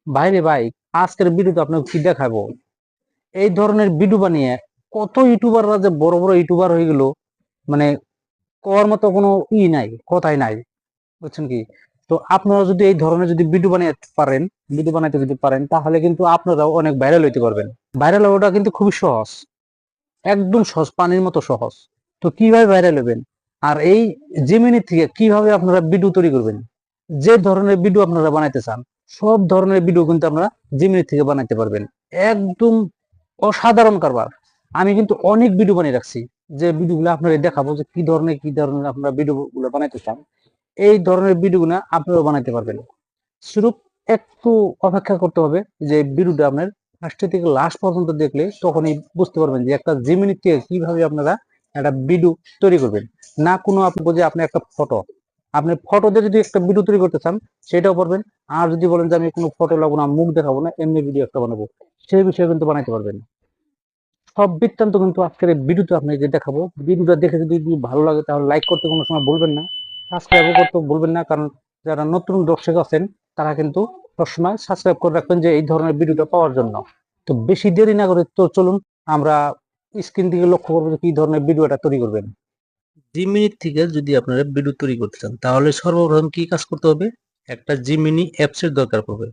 বাইরে ভাই, আজকের ভিডিওতে আপনাকে কি দেখাবো, এই ধরনের ভিডিও বানিয়ে কত ইউটিউবাররা যে বড় বড় ইউটিউবার হয়ে গেল, মানে কর মতো কোনো নাই, কথাই নাই, বুঝছেন কি? তো আপনারা যদি এই ধরনের যদি ভিডিও বানাতে পারেন, ভিডিও বানাইতে যদি পারেন, তাহলে কিন্তু আপনারাও অনেক ভাইরাল হইতে পারবেন। ভাইরাল হওয়াটা কিন্তু খুবই সহজ, একদম সহজ, পানির মতো সহজ। তো কিভাবে ভাইরাল হবেন, আর এই জেমিনি থেকে কিভাবে আপনারা ভিডিও তৈরি করবেন, যে ধরনের ভিডিও আপনারা বানাইতে চান, সব ধরনের ভিডিও কিন্তু আপনারা জেমিনি থেকে বানাইতে পারবেন। একদম অসাধারণ কারবার। আমি কিন্তু অনেক ভিডিও বানিয়ে রাখছি, যে ভিডিওগুলো আপনারা দেখাবো, যে কি ধরনের আপনারা ভিডিও গুলো বানাইতে চান, এই ধরনের ভিডিওগুলো আপনারাও বানাইতে পারবেন। শুরু একটু অপেক্ষা করতে হবে, যে ভিডিওটা আপনার ফার্স্ট থেকে লাস্ট পর্যন্ত দেখলে তখনই বুঝতে পারবেন যে একটা জিমিনি থেকে কিভাবে আপনারা একটা ভিডিও তৈরি করবেন। না কোনো আপনি যে আপনি একটা ফটো, আপনি ফটো দিয়ে যদি একটা ভিডিও তৈরি করতে চান, সেটাও পারবেন। আর যদি বলেন যে আমি কোনো ফটো লাগবো না, মুখ দেখাবো না, এমনি ভিডিও একটা বানাবো, সেই বিষয়ে কিন্তু বানাইতে পারবেন। সব বৃত্তান্ত কিন্তু আজকের এই ভিডিওতে আপনাকে দেখাবো। ভিডিওটা দেখে যদি ভালো লাগে তাহলে লাইক করতে কোনো সময় ভুলবেন না, সাবস্ক্রাইবও করতে ভুলবেন না, কারণ যারা নতুন দর্শক আছেন তারা কিন্তু সবসময় সাবস্ক্রাইব করে রাখবেন, যে এই ধরনের ভিডিওটা পাওয়ার জন্য। তো বেশি দেরি না করে তো চলুন আমরা স্ক্রিন দিকে লক্ষ্য করবো যে কি ধরনের ভিডিওটা তৈরি করবেন। 2 মিনিট থেকে যদি আপনারা ভিডিও তৈরি করতে চান, তাহলে সর্বপ্রথম কি কাজ করতে হবে, একটা জিমিনি অ্যাপসের দরকার পড়বে।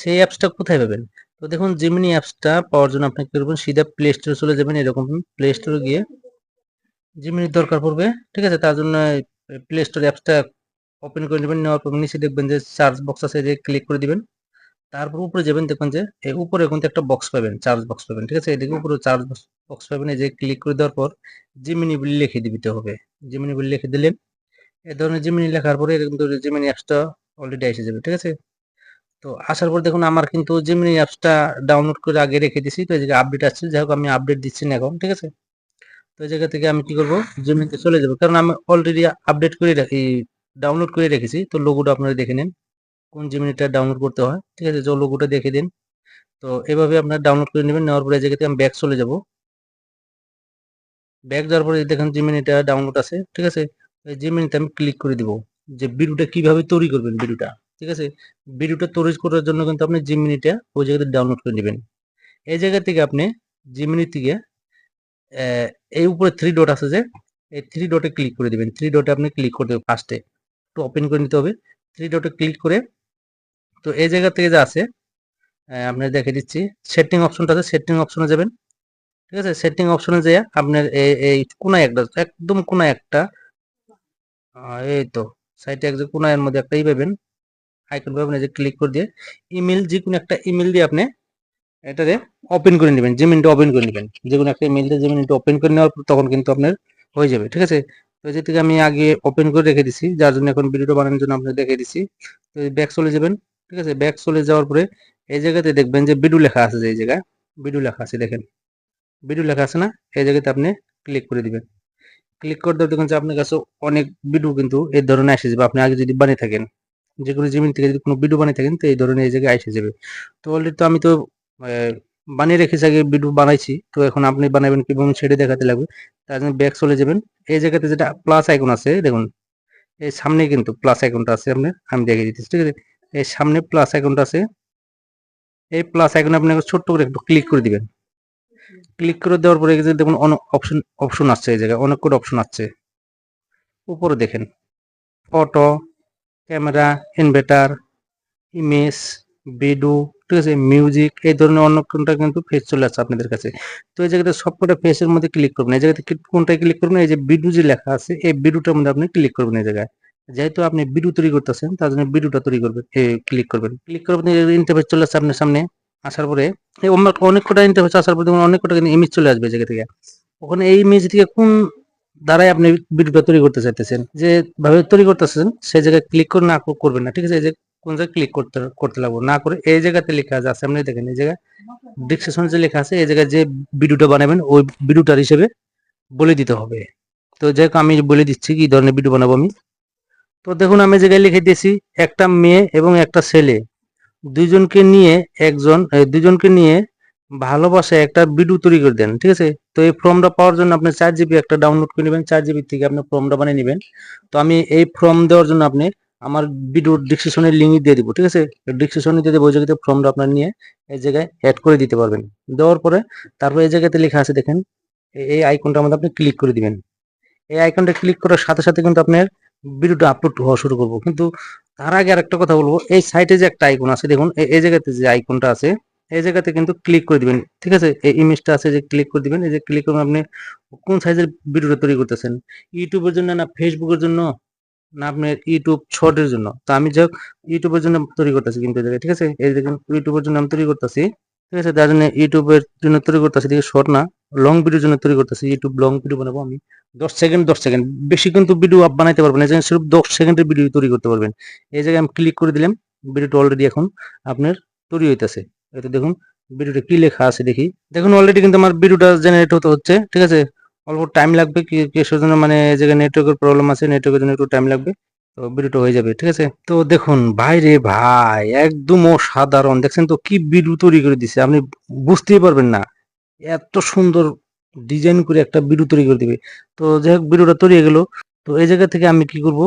সেই অ্যাপসটা কোথায় পাবেন? তো দেখুন, জিমিনি অ্যাপসটা পাওয়ার জন্য আপনি কি করবেন, সিধা প্লে স্টোরে চলে যাবেন। এরকম প্লে স্টোরে গিয়ে জিমিনির দরকার পড়বে, ঠিক আছে? তার জন্য প্লে স্টোর অ্যাপসটা ওপেন করে নেবেন। নেওয়ার পর নিচে দেখবেন যে সার্চ বক্স আছে, যে ক্লিক করে দিবেন। তারপর উপরে যাবেন, দেখবেন যে এই উপরে কিন্তু একটা বক্স পাবেন, চার্জ বক্স পাবেন, ঠিক আছে? এদিকে উপরে চার্জ বক্স পাবেন, এই যে ক্লিক করে দেওয়ার পর জিমিনি বলে লিখে দিতে হবে। জিমিনি বলে লিখে দিলেন। এই ধরনের জিমিনি লেখার পরে এরকম জিমিনি অ্যাপসটা অলরেডি এসে যাবে, ঠিক আছে? তো আসার পর দেখুন, আমার কিন্তু জিমিনি অ্যাপসটা ডাউনলোড করে আগে রেখে দিছি। তো এই জায়গায় আপডেট আসছে, যাই হোক আমি আপডেট দিচ্ছি না এখন, ঠিক আছে? তো এই জায়গা থেকে আমি কি করব, জিমিনিতে চলে যাব, কারণ আমি অলরেডি আপডেট করে রাখি, ডাউনলোড করে রেখেছি। তো লোগোটা আপনারা দেখে নিন কোন জিমিনিটা ডাউনলোড করতে হয়, ঠিক আছে? তো লোগোটা দেখে দিন। তো এভাবে আপনারা ডাউনলোড করে নেবেন। নেওয়ার পরে এই জায়গাতে আমি ব্যাক চলে যাব। ব্যাক যাওয়ার পরে দেখেন জিমিনিটা ডাউনলোড আছে, ঠিক আছে? এই জিমিনিতে আমি ক্লিক করে দিব, যে ভিডিওটা কিভাবে তৈরি করবেন ভিডিওটা, ঠিক আছে? ভিডিওটা তৈরি করার জন্য কিন্তু আপনি জিমিনিটা ওই জায়গাতে ডাউনলোড করে নেবেন। এই জায়গা থেকে আপনি জিমিনি থেকে এই উপরে থ্রি ডট আছে, যে এই থ্রি ডটে ক্লিক করে দিবেন। থ্রি ডটে আপনি ক্লিক করতে হবে ফার্স্টে, একটু ওপেন করে নিতে হবে। থ্রি ডটে ক্লিক করে, তো এই জায়গা থেকে যা আছে আপনার দেখে দিচ্ছি, সেটিং অপশনটা আছে, সেটিং অপশনে যাবেন, ঠিক আছে? সেটিং অপশনে যেয়ে আপনার এই কোনায় একটা, একদম কোনায় একটা, এই তো সাইটে একদম কোনায় মধ্যে একটা পাবেন, আইকন পাবেন, এই যে ক্লিক করে দিয়ে ইমেল, যে কোনো একটা ইমেল দিয়ে আপনি এটারে ওপেন করে নেবেন, জিমেইলটা ওপেন করে নেবেন। যে কোনো একটা ইমেল দিয়ে জিমেইলটা ওপেন করে নেওয়ার পর তখন কিন্তু আপনার হয়ে যাবে, ঠিক আছে? তো যে থেকে আমি আগে ওপেন করে রেখে দিছি, যার জন্য এখন ভিডিওটা বানানোর জন্য আপনাদের দেখে দিছি। তো ব্যাক চলে যাবেন, ঠিক আছে? ব্যাক চলে যাওয়ার পরে এই জায়গাতে দেখবেন যে ভিডিও লেখা আছে, যে এই জায়গায় ভিডিও লেখা আছে, দেখেন ভিডিও লেখা আছে না? এই জায়গাতে আপনি ক্লিক করে দিবেন। ক্লিক করে দেওয়ার দেখুন যে আপনার কাছে অনেক ভিডিও কিন্তু এই ধরনের এসে যাবে। আপনি আগে যদি বানিয়ে থাকেন, যে কোনো জিমেইল থেকে যদি কোনো ভিডিও বানিয়ে থাকেন, তো এই ধরনের এই জায়গায় এসে যাবে। তো অলরেডি তো আমি তো বানিয়ে রেখেছি, আগে ভিডিও বানাইছি। তো এখন আপনি বানাবেন কিভাবে সেটা দেখাতে লাগবে। তার জন্য ব্যাক চলে যাবেন। এই জায়গাতে যেটা প্লাস আইকন আছে, দেখুন এই সামনে কিন্তু প্লাস আইকনটা আছে আপনার, আমি দেখিয়ে দিচ্ছি, ঠিক আছে? এই সামনে প্লাস আইকনটা আছে, এই প্লাস আইকনে আপনি ছোট্ট করে একটু ক্লিক করে দিবেন। ক্লিক করে দেওয়ার পরে দেখুন অনেক অপশন অপশন আসছে, এই জায়গায় অনেক করে অপশন আসছে। উপরে দেখেন photo, camera, inverter, image, video, ঠিক আছে? মিউজিক, এই ধরনের অন্য কোনটা কিন্তু ফেস চলে আসছে আপনাদের কাছে। তো এই জায়গাতে সবকটা ফেসের মধ্যে ক্লিক করবেন। এই জায়গাতে কোনটায় ক্লিক করবেন, এই যে ভিডিও যে লেখা আছে, এই ভিডিওটার মধ্যে আপনি ক্লিক করবেন। এই জায়গায় যেহেতু আপনি ভিডিও তৈরি করতেছেন, তার জন্য ভিডিওটা তৈরি করবেন, ক্লিক করবেন। ক্লিক করবেন, ইন্টারফেস চলে আসছে আপনার সামনে। আসার পরে এই অনেক কটা ইন্টারফেস আসার পরে দেখুন অনেক কটা কিন্তু ইমেজ চলে আসবে এই জায়গা থেকে। ওখানে এই ইমেজ থেকে কোন দ্বারাই আপনি ভিডিওটা তৈরি করতে চাইতেছেন, যে ভাবে তৈরি করতেছেন, সেই জায়গায় ক্লিক করে না করবেন না, ঠিক আছে? এই যে কোন জায়গায় ক্লিক করতে করতে লাগবো না করে, এই জায়গাতে লেখা আছে, আপনি দেখেন এই জায়গায় ডিসক্রিপশন যে লেখা আছে, এই জায়গায় যে ভিডিওটা বানাবেন ওই ভিডিওটার হিসেবে বলে দিতে হবে। তো যাই হোক আমি বলে দিচ্ছি কি ধরনের ভিডিও বানাবো আমি। তো দেখুন আমি জায়গায় লিখে দিয়েছি, একটা মেয়ে এবং একটা ছেলে, দুইজনকে নিয়ে দুইজনকে নিয়ে ভালোবাসায় একটা ভিডিও তৈরি করে দেন, ঠিক আছে? তো এই ফর্মটা পাওয়ার জন্য আপনি 4 জিবি একটা ডাউনলোড করে নেবেন, 4 জিবি থেকে আপনি ফর্মটা বানিয়ে নেবেন। তো আমি এই ফর্ম দেওয়ার জন্য আপনি আমার ভিডিওর ডিসক্রিপশনে লিঙ্ক দিয়ে দিব, ঠিক আছে? ডিসক্রিপশনে দিয়ে দেবো, ওই জায়গাতে ফর্মটা আপনার নিয়ে এই জায়গায় অ্যাড করে দিতে পারবেন। দেওয়ার পরে তারপর এই জায়গাতে লেখা আছে দেখেন, এই আইকনটার মধ্যে আপনি ক্লিক করে দিবেন। এই আইকনটা ক্লিক করার সাথে সাথে কিন্তু আপনার ভিডিওটা আপলোড হওয়া শুরু করবো। কিন্তু তার আগে আরেকটা কথা বলবো, এই সাইটে যে একটা আইকন আছে দেখুন, এই জায়গাতে যে আইকনটা আছে এই জায়গাতে কিন্তু ক্লিক করে দিবেন, ঠিক আছে? এই ইমেজটা আছে যে ক্লিক করে দিবেন, এই যে ক্লিক করবেন। আপনি কোন সাইজের ভিডিওটা তৈরি করতেছেন, ইউটিউবের জন্য না ফেসবুকের জন্য না আপনার ইউটিউব শর্টের জন্য? তো আমি যাক ইউটিউবের জন্য তৈরি করতেছি কিন্তু এই জায়গায়, ঠিক আছে? এই দেখুন ইউটিউবের জন্য আমি তৈরি করতেছি, ঠিক আছে? তার জন্য ইউটিউবের জন্য তৈরি করতেছি, দেখি শর্ট না লং ভিডিওর জন্য তৈরি করতেছি। ইউটিউব লং ভিডিও বানাবো আমি 10 সেকেন্ড বেশি কিন্তু ভিডিও আপ বানাইতে পারবেন না, এই জায়গায় শুধু 10 সেকেন্ডের ভিডিও তৈরি করতে পারবেন। এই জায়গায় আমি ক্লিক করে দিলাম, ভিডিওটা অলরেডি এখন আপনার তৈরি হইতেছে। এটা দেখুন ভিডিওটা কি লেখা আছে দেখি, দেখুন অলরেডি কিন্তু আমার ভিডিওটা জেনারেট হতে হচ্ছে, ঠিক আছে? অল্প টাইম লাগবে, কিসের জন্য মানে এই জায়গায় নেটওয়ার্কের প্রবলেম আছে, নেটওয়ার্কের জন্য একটু টাইম লাগবে, তো ভিডিওটা হয়ে যাবে, ঠিক আছে? তো দেখুন ভাই রে ভাই, একদম অসাধারণ, দেখছেন তো কি ভিডিও তৈরি করে দিছে, আপনি বুঝতেই পারবেন না, এত সুন্দর ডিজাইন করে একটা ভিডিও তৈরি করে দিবে। তো যাই হোক ভিডিওটা তৈরি হয়ে গেল। তো এই জায়গা থেকে আমি কি করব,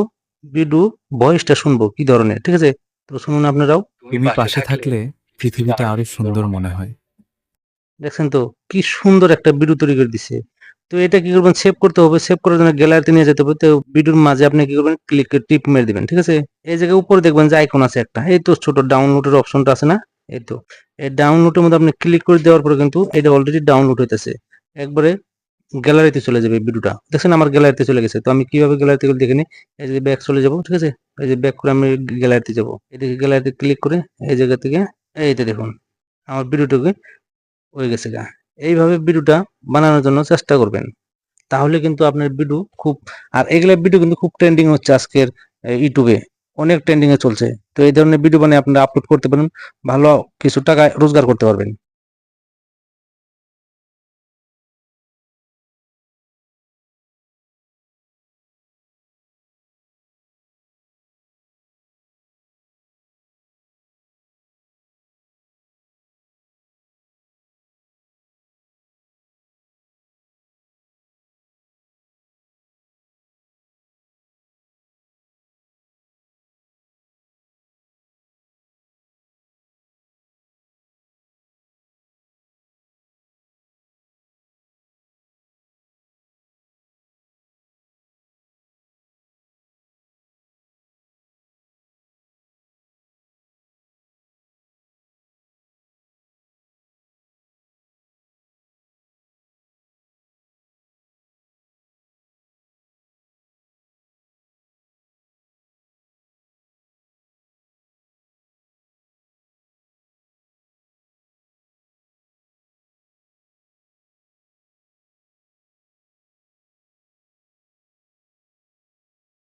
ভিডিও ভয়েসটা শুনবো কি ধরনের, ঠিক আছে? তো শুনুন আপনারাও। তুমি পাশে থাকলে পৃথিবীটা আরো সুন্দর মনে হয়। দেখছেন তো কি সুন্দর একটা ভিডিও তৈরি করে দিছে। তো এটা কি করবেন, সেভ করতে হবে, সেভ করার জন্য গ্যালারিতে নিয়ে যেতে হবে। তো ভিডিওর মাঝে আপনি কি করবেন, ক্লিক টিপ মেরে দিবেন, ঠিক আছে? এই জায়গায় উপরে দেখবেন যে আইকন আছে একটা, এই তো ছোট ডাউনলোডের অপশনটা আছে না, এই তো এই ডাউনলোডের মধ্যে আপনি ক্লিক করে দেওয়ার পরে কিন্তু এটা অলরেডি ডাউনলোড হইতেছে, একবারে গ্যালারিতে চলে যাবে ভিডিওটা। দেখছেন আমার গ্যালারিতে চলে গেছে। তো আমি কিভাবে গ্যালারিতে গেলে দেখে নিই, এই যে ব্যাক চলে যাব, ঠিক আছে? এই যে ব্যাক করে আমি গ্যালারিতে যাব, এদিকে গ্যালারিতে ক্লিক করে এই জায়গা থেকে এইটা দেখুন আমার ভিডিওটাকে হয়ে গেছে গা। এইভাবে ভিডিওটা বানানোর জন্য চেষ্টা করবেন, তাহলে কিন্তু আপনার ভিডিও খুব, আর এগুলা ভিডিও কিন্তু খুব ট্রেন্ডিং হচ্ছে আজকের ইউটিউবে, অনেক ট্রেন্ডিং এ চলছে। তো এই ধরনের ভিডিও বানিয়ে আপনারা আপলোড করতে পারেন, ভালো কিছু টাকা রোজগার করতে পারবেন।